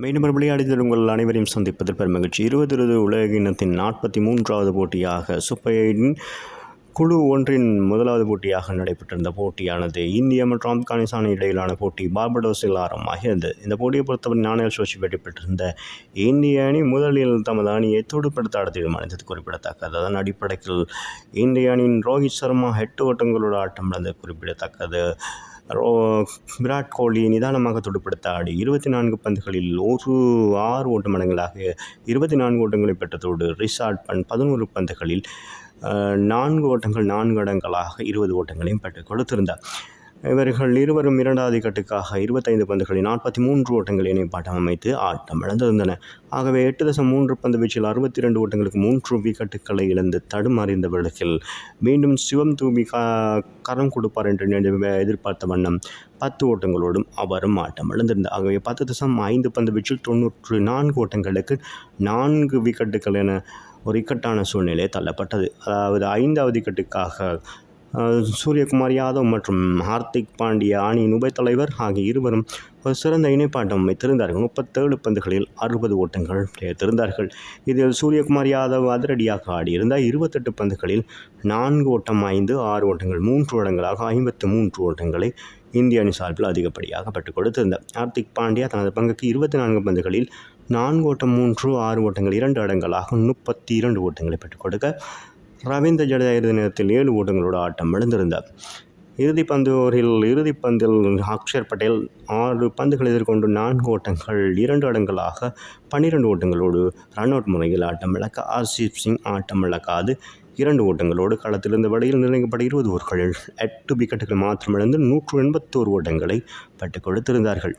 மீண்டும் விளையாடிகள் உங்கள் அனைவரையும் சந்திப்பதில் பெருமகிழ்ச்சி. 20 உலக இனத்தின் 43வது போட்டியாக சூப்பர் 8 குழு ஒன்றின் முதலாவது போட்டியாக நடைபெற்றிருந்த போட்டியானது இந்தியா மற்றும் ஆப்கானிஸ்தான் இடையிலான போட்டி பார்படோஸில் ஆரம்பமாகிறது. இந்த போட்டியை பொறுத்தவரை நாணய சுழற்சி வெற்றி பெற்றிருந்த இந்திய அணி முதலில் தமது அணியை துடுப்படுத்த ஆட தீர்மானித்தது குறிப்பிடத்தக்கது. அதன் அடிப்படையில் இந்திய அணியின் ரோஹித் சர்மா 8 ஓட்டங்களோடு ஆட்டம் இழந்தது குறிப்பிடத்தக்கது. விராட் கோலி நிதானமாக துடுப்படுத்த ஆடி 24 பந்துகளில் 6 ஓட்டம் அடங்கலாக 24 ஓட்டங்களை பெற்றதோடு ரிஷாட் பண்ட் 11 பந்துகளில் 4 ஓட்டங்கள் 4 அடங்கலாக 20 ஓட்டங்களையும் பெற்றுக் கொடுத்திருந்தார். இவர்கள் இருவரும் இரண்டாவது கட்டுக்காக 25 பந்துகளில் 43 ஓட்டங்கள் இணைப்பாட்டம் அமைத்து ஆட்டம் இழந்திருந்தனர். ஆகவே 8.3 பந்து வீச்சில் 62 ஓட்டங்களுக்கு 3 விக்கெட்டுகளை இழந்து தடுமாறிந்த வேளையில் மீண்டும் சிவம் தூபி கரம் கொடுப்பார் என்று எதிர்பார்த்த வண்ணம் 10 ஓட்டங்களோடும் அவரும் ஆட்டம் இழந்திருந்தார். ஆகவே 10.5 பந்து வீச்சில் 94 ஓட்டங்களுக்கு 4 விக்கெட்டுகள் என ஒரு இக்கட்டான சூழ்நிலை தள்ளப்பட்டது. அதாவது 5வது விக்கெட்டுக்காக சூரியகுமார் யாதவ் மற்றும் ஹார்திக் பாண்டியா அணியின் உப தலைவர் ஆகிய இருவரும் ஒரு சிறந்த இணைப்பாட்டம் அமைத்திருந்தார்கள். 37 பந்துகளில் 60 ஓட்டங்கள் சேர்த்திருந்தார்கள். இதில் சூரியகுமார் யாதவ் அதிரடியாக ஆடியிருந்தார். 28 பந்துகளில் 4 ஓட்டம் 6 ஓட்டங்கள் 3 இடங்களாக 53 ஓட்டங்களை இந்திய அணி சார்பில் அதிகப்படியாக பெற்றுக் கொடுத்திருந்தார். ஹார்திக் பாண்டியா தனது பங்குக்கு 24 பந்துகளில் 4 ஓட்டம் 6 ஓட்டங்கள் 2 இடங்களாக 32 ஓட்டங்களை பெற்றுக் கொடுக்க ரவீந்திர ஜடேஜா இறுதி நேரத்தில் 7 ஓட்டங்களோடு ஆட்டம் இழந்திருந்தார். இறுதிப் பந்தில் அக்ஷர் பட்டேல் 6 பந்துகள் எதிர்கொண்டு 4 ஓட்டங்கள் 2 இடங்களாக 12 ஓட்டங்களோடு ரன் அவுட் முறையில் ஆட்டம் இழக்க ஹர்ஷீப் சிங் ஆட்டம் இழக்காது 2 ஓட்டங்களோடு களத்திலிருந்த வழியில் நிர்ணயிக்கப்பட்ட 20 ஓவர்களில் 8 விக்கெட்டுகள் மாத்திரமிழந்து 181 ஓட்டங்களை பெற்றுக் கொடுத்திருந்தார்கள்.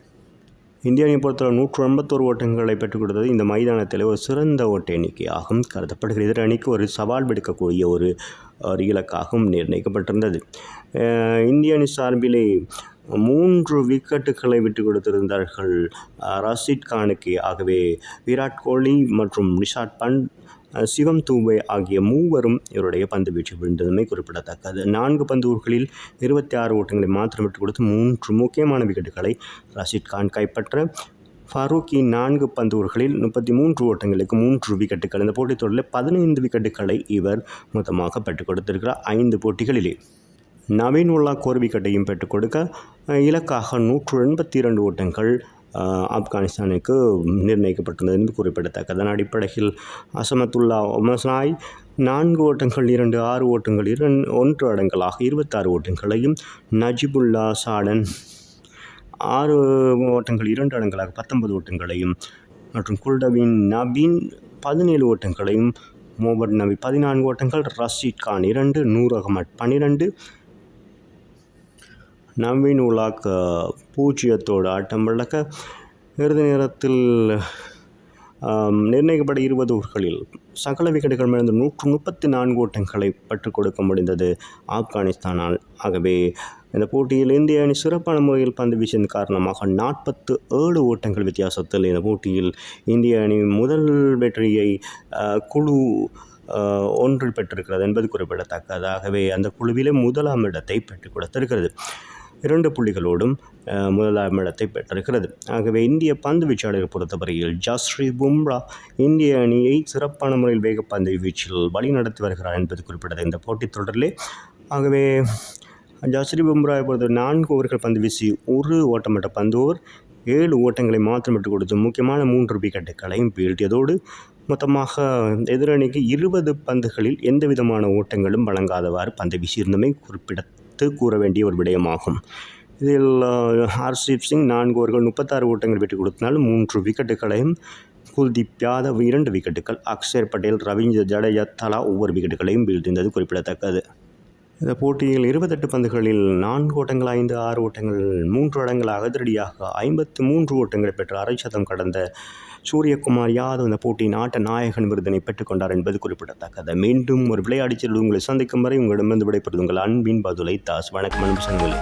இந்திய அணியை பொறுத்தவரை 181 ஓட்டங்களை பெற்றுக் கொடுத்தது இந்த மைதானத்தில் ஒரு சிறந்த ஓட்ட எண்ணிக்கையாகவும் கருதப்படுகிறது. எதிர் அணிக்கு ஒரு சவால் விடுக்கக்கூடிய ஒரு இலக்காகவும் நிர்ணயிக்கப்பட்டிருந்தது. இந்திய அணி சார்பிலே 3 விக்கெட்டுகளை விட்டுக் கொடுத்திருந்தார்கள் ரஷீத் கானுக்கு. ஆகவே விராட் கோலி மற்றும் ரிஷாட் பண்ட் சிவம் தூபே ஆகிய மூவரும் இவருடைய பந்து வீச்சு விழுந்ததுமே குறிப்பிடத்தக்கது. 4 பந்துகளில் 26 ஓட்டங்களை மாத்திரம் விட்டுக் கொடுத்து 3 முக்கியமான விக்கெட்டுகளை ரஷீத் கான் கைப்பற்ற ஃபரூக்கி 4 பந்துகளில் 33 ஓட்டங்களுக்கு 3 விக்கெட்டுகள். இந்த போட்டித் தொடரில் 15 விக்கெட்டுகளை இவர் மொத்தமாக பெற்றுக் கொடுத்திருக்கிறார் 5 போட்டிகளிலே. நவீன் உல்லாக் ஒரு விக்கெட்டையும் பெற்றுக் கொடுக்க இலக்காக 182 ஓட்டங்கள் ஆப்கானிஸ்தானுக்கு நிர்ணயிக்கப்பட்டுள்ளது என்று குறிப்பிடத்தக்கது. அதன் அடிப்படையில் அசமத்துல்லா ஒமசாய் 4 ஓட்டங்கள் 6 ஓட்டங்கள் 1 அடங்கலாக 26 ஓட்டங்களையும் நஜிபுல்லா சாடன் 6 ஓட்டங்கள் 2 அடங்கலாக 19 ஓட்டங்களையும் மற்றும் குல்டபின் நபீன் 17 ஓட்டங்களையும் மொஹம்மட் நபி 14 ஓட்டங்கள் ரஷீத் கான் 2 நூர் அகமட் 12 நவீன் உல்லாக் 0 ஆட்டம் இழக்க இறுதி நேரத்தில் நிர்ணயிக்கப்பட்ட 20 ஓவர்களில் சகல விக்கெட்டுகள் இழந்து 134 ஓட்டங்களை பெற்றுக் கொடுக்க முடிந்தது ஆப்கானிஸ்தானால். ஆகவே இந்த போட்டியில் இந்திய அணி சிறப்பான முறையில் பந்து வீசின் காரணமாக 47 ஓட்டங்கள் வித்தியாசத்தில் இந்த போட்டியில் இந்திய அணி முதல் வெற்றியை குழு ஒன்றில் பெற்றிருக்கிறது என்பது குறிப்பிடத்தக்கது. ஆகவே அந்த குழுவிலே முதலாம் இடத்தை பெற்றுக் கொடுத்திருக்கிறது. 2 புள்ளிகளோடும் முதலாம் இடத்தை பெற்றிருக்கிறது. ஆகவே இந்திய பந்து வீச்சாளரை பொறுத்தவரையில் ஜஸ்பிரீத் பும்ரா இந்திய அணியை சிறப்பான முறையில் வேகப்பந்து வீச்சில் வழிநடத்தி வருகிறார் என்பது குறிப்பிட்டது இந்த போட்டித் தொடரிலே. ஆகவே ஜஸ்பிரீத் பும்ராவை பொறுத்தவரை 4 ஓவர்கள் பந்து வீசி 1 ஓட்டமற்ற பந்து ஓவர் 7 ஓட்டங்களை மாத்திரம் விட்டுக் கொடுத்து முக்கியமான 3 விக்கெட்டுகளையும் வீழ்த்தியதோடு மொத்தமாக எதிரணிக்கு 20 பந்துகளில் எந்த விதமான ஓட்டங்களும் வழங்காதவாறு பந்து வீசியிருந்தமை குறிப்பிடத்து கூற வேண்டிய ஒரு விடயமாகும். இதில் ஹர்ஷீப் சிங் 4 ஓவர்கள் 36 ஓட்டங்கள் விட்டுக் கொடுத்தனாலும் 3 விக்கெட்டுகளையும் குல்தீப் யாதவ் 2 விக்கெட்டுகள் அக்ஷர் பட்டேல் ரவீந்திர ஜடேஜா தலா ஒவ்வொரு விக்கெட்டுகளையும் வீழ்த்தியது குறிப்பிடத்தக்கது. இந்த போட்டியில் 28 பந்துகளில் 4 ஓட்டங்கள் 6 ஓட்டங்கள் 3 அடங்கலாக அதிரடியாக 53 ஓட்டங்களை பெற்று அரை சதம் கடந்த சூரியகுமார் யாதவ் இந்த போட்டியின் ஆட்ட நாயகன் விருதினை பெற்றுக்கொண்டார் என்பது குறிப்பிடத்தக்கது. மீண்டும் ஒரு விளையாட்டுச் செய்தியில் உங்களை சந்திக்கும் வரை உங்களிடமிருந்து விடைபெறுவது உங்கள் அன்பின் பதுலை தாஸ். வணக்கம் அன்பு சங்கங்களே.